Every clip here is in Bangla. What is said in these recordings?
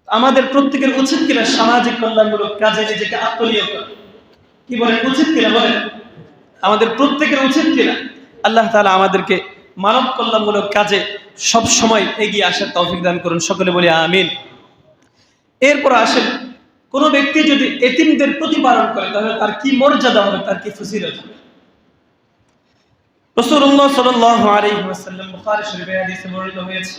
আমাদের প্রত্যেকের উচিত কিনা সামাজিক কল্যাণমূলক কাজে নিজেকে আত্মনিয়োগ করা? কি বলেন, উচিত কিনা বলেন? আমাদের প্রত্যেকের উচিত কিনা? আল্লাহ তাআলা আমাদেরকে মানব কল্যাণমূলক কাজে সব সময় এগিয়ে আসার তৌফিক দান করুন, সকলে বলি আমিন। এরপর আসেন, কোন ব্যক্তি যদি এতিমদের প্রতিপালন করে তাহলে তার কি মর্যাদা হবে, তার কি ফজিলত হবে? রাসূলুল্লাহ সাল্লাল্লাহু আলাইহি ওয়াসাল্লাম বুখারী শরীফে হাদিসে বর্ণিত হয়েছে,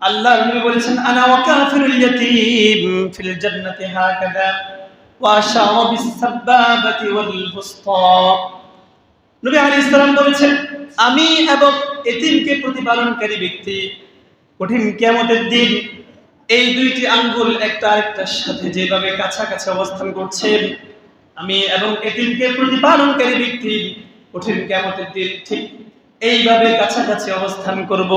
আল্লাহর নবী বলেছেন, আনা ওয়া কাফিরুল ইয়াতীম ফিল জান্নাতি হাকাযা ওয়া আশারা বিস সাবাবাতি ওয়াল বুসতা। নবী আলাইহিস সালাম বলেছেন, আমি এবং এতিমকে প্রতিপালনকারী ব্যক্তি কঠিন কিয়ামতের দিন এই দুইটি আঙ্গুল একটা আরেকটার সাথে যেভাবে কাছাকাছি অবস্থান করছে, আমি এবং এতিমকে প্রতিপালনকারী ব্যক্তি কঠিন কিয়ামতের দিন ঠিক এইভাবে কাছাকাছি অবস্থান করব।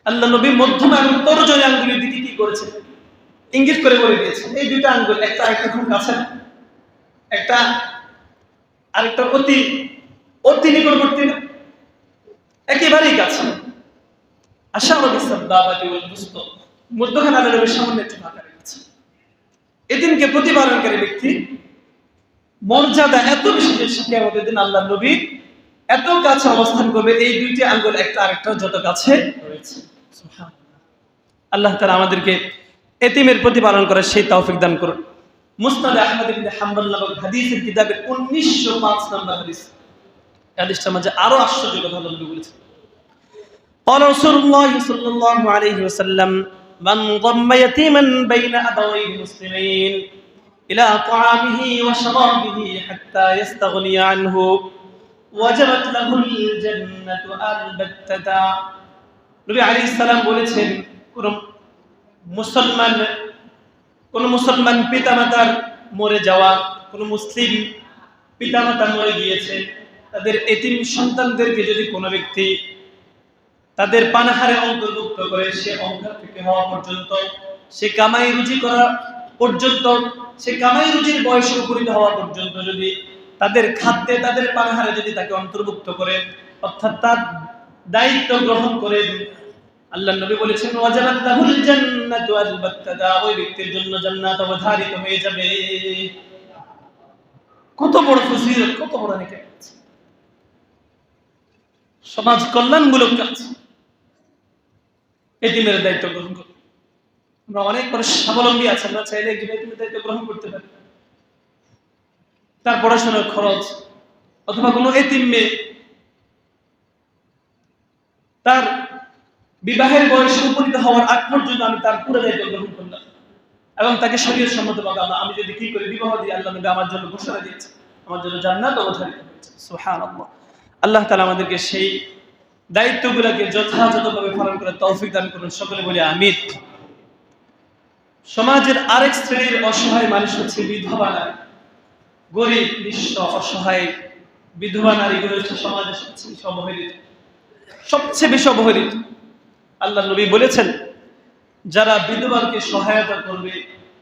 আল্লাহ নবী মধ্যম এবং তর্জনী আঙ্গুলের দিকে কি করেছেন? ইঙ্গিত করে বলে দিয়েছেন, এই দুইটা আঙ্গুল একটা আরেকটা খুব কাছে, একটা আরেকটা অতি অতি নিকটবর্তী না, একেবারেই কাছে। আশারা বিস সাবাবাতি ওয়াল বুসতা, মধ্যখানে আল্লাহ নবী সামনে একটু ফাঁকা রেখেছেন। এতিমকে প্রতিপালনকারী ব্যক্তি মর্যাদা এত বেশি যে কিয়ামতের দিন আল্লাহ নবী এত কাছে অবস্থান করবে, এই দুইটি আঙ্গুল একটা আরেকটার যত কাছে রয়েছে। সুবহানাল্লাহ। আল্লাহ তাআলা আমাদেরকে এতিমের প্রতিপালন করার সেই তৌফিক দান করুন। মুসনাদ আহমদ ইবনে হাম্বল নামক হাদিসের কিতাবের 1905 নম্বর হাদিস, হাদিসটার মাঝে আরো আশ্চর্য কথা আল্লাহ নবী বলেছেন। قال رسول الله صلى الله عليه وسلم من ضم يتيما بين أبويه مسلمين إلى طعامه وشرابه حتى يستغني عنه وجبت له الجنة البتة। নবী আলাইহিস সালাম বলেছেন, কোন মুসলমান পিতামাতার মরে যাওয়া, কোন মুসলিম পিতামাতা মরে গিয়েছে, তাদের এতিম সন্তানদেরকে যদি কোনো ব্যক্তি তাদের পানাহারে অন্তর্ভুক্ত করে, সে অঙ্কার থেকে হওয়া পর্যন্ত, সে কামাই রুজি করা পর্যন্ত, সে কামাই রুজির বয়সে উপনীত হওয়া পর্যন্ত যদি তাদের খাদ্যে তাদের পানাহারে যদি তাকে অন্তর্ভুক্ত করে, অর্থাৎ তার দায়িত্ব গ্রহণ করে, আল্লাহ নবী বলেছেন ওয়াজাবাত লাহুল জান্নাতু আল-বাত্তাতা, ওই ব্যক্তির জন্য জান্নাত অবধারিত হয়ে যাবে। কত বড় ফজিলত, কত বড় নেকি! সমাজ কল্যাণমূলক কাজ, এতিমের দায়িত্ব গ্রহণ করুন। আমরা অনেক বড় স্বাবলম্বী আছে, আমরা চাইলে এতিমের দায়িত্ব গ্রহণ করতে পারি। তার পড়াশোনার খরচ, অথবা কোনো এতিম মেয়ে তার বিবাহের বয়সে উপনীত হওয়ার আগ পর্যন্ত আমি তার পুরো দায়িত্ব গ্রহণ করলাম, এবং তাকে শরীয়ত সম্মতভাবে আমি যদি কি করে বিবাহ দিই, আল্লাহ নবী আমার জন্য ঘোষণা দিয়েছে, আমার জন্য জান্নাত অবধারিত হয়েছে। সুবহানাল্লাহ। আল্লাহ তাআলা আমাদেরকে সেই দায়িত্বগুলোকে যথাযথভাবে পালন করার তৌফিক দান করুন, সকলে বলি আমিন। সমাজের আরেক শ্রেণীর অসহায় মানুষ হচ্ছে বিধবা নারী, গরিব নিঃস্ব অসহায় বিধবা নারীগুলো হচ্ছে সমাজের সবচেয়ে বেশি অবহেলিত। আল্লাহ নবী বলেছেন, যারা বিধবাকে সহায়তা করবে,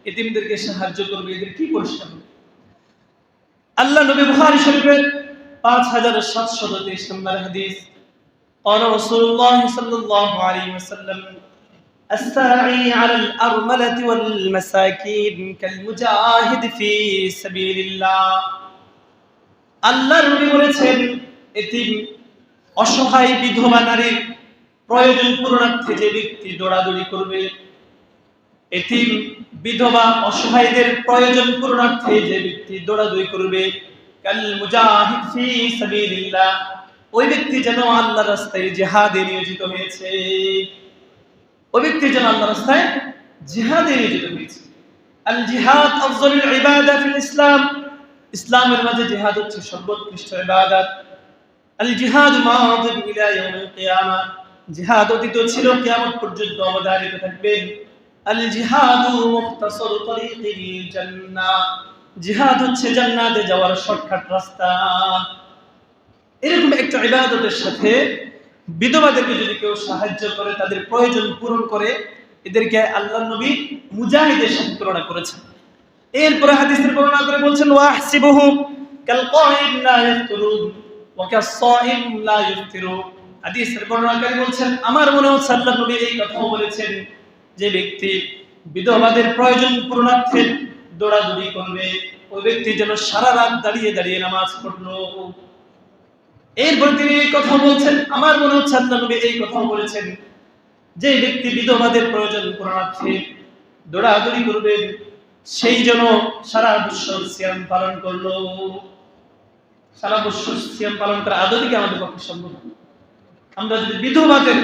এতিমদেরকে সাহায্য করবে, এদের কি পুরস্কার হবে? আল্লাহ নবী বুখারী শরীফের 5723 নম্বর হাদিস, قال رسول الله صلى الله عليه وسلم الساعي على الأرملة والمساكين كالمجاهد في سبيل الله। আল্লাহ নবী বলেছেন, এতিম অসহায় বিধবা নারীর প্রয়োজন পূরণার্থে যে ব্যক্তি দৌড়াদৌড়ি করবে, এতিম বিধবা অসহায়দের প্রয়োজন পূরণার্থে যে ব্যক্তি দৌড়াদৌড়ি করবে, কাল মুজাহিদ ফি সাবিলিল্লাহ, ওই ব্যক্তি যেন আল্লাহর রাস্তায় জিহাদে নিয়োজিত হয়েছে, ওই ব্যক্তি যেন আল্লাহর রাস্তায় জিহাদে নিয়োজিত হয়েছে। আল জিহাদ আফজালুল ইবাদা ফিল ইসলাম, ইসলামের মাঝে জিহাদ হচ্ছে সর্বোৎকৃষ্ট ইবাদত। আল জিহাদ মাদিন ইলা ইয়াউমিল কিয়ামাহ, জিহাদ অতীত ছিল, কিয়ামত পর্যন্ত অবধারিত থাকবে। আল জিহাদু মুখতাসারু তরিকিল জান্নাহ, জিহাদ হচ্ছে জান্নাতে যাওয়ার শর্টকাট রাস্তা। এরকম একটা ইবাদতের সাথে বিধবাদেরকে যদি কেউ সাহায্য করে, তাদের প্রয়োজন পূরণ করে, এদেরকে আল্লাহর নবী মুজাহিদের সাথে তুলনা করেছেন। এরপরে হাদিসের বর্ণনা করে বলছেন, ওয়াহসিবুহুম কাল কাইম লা ইয়াফতুরুন ওয়া কাস সাইম লা ইফতিরু, হাদিসের বর্ণনাকারী বলছেন আমার মনে হচ্ছে আল্লাহ নবী এই কথাও বলেছেন যে ব্যক্তি বিধবাদের প্রয়োজন পূরণার্থে দৌড়াদৌড়ি করবে ওই ব্যক্তি যেন সারা রাত দাঁড়িয়ে দাঁড়িয়ে নামাজ পড়লো। এরপর তিনি এই কথা বলছেন আমার মনে হচ্ছে আল্লাহ নবী এই কথাও বলেছেন যে ব্যক্তি বিধবাদের প্রয়োজন পূরণার্থে দৌড়াদৌড়ি করবে সেই যেন সারা বছর সিয়াম পালন করলো। সারা বছর সিয়াম পালন করা আদৌ কি আমাদের পক্ষে সম্ভব? আমরা যদি বিধবাদের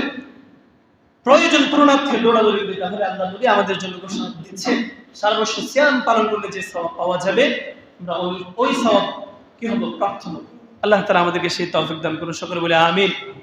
প্রয়োজন পূরণার্থে দৌড়াদৌড়ি করি তাহলে আল্লাহ নবী আমাদের জন্য ঘোষণা দিচ্ছে সারা বছর সিয়াম পালন করলে যে সওয়াব পাওয়া যাবে আমরা ওই সওয়াব কি হবো প্রাপ্ত হবো। আল্লাহ তাআলা আমাদেরকে সেই তৌফিক দান করুন, সকলে বলে আমিন।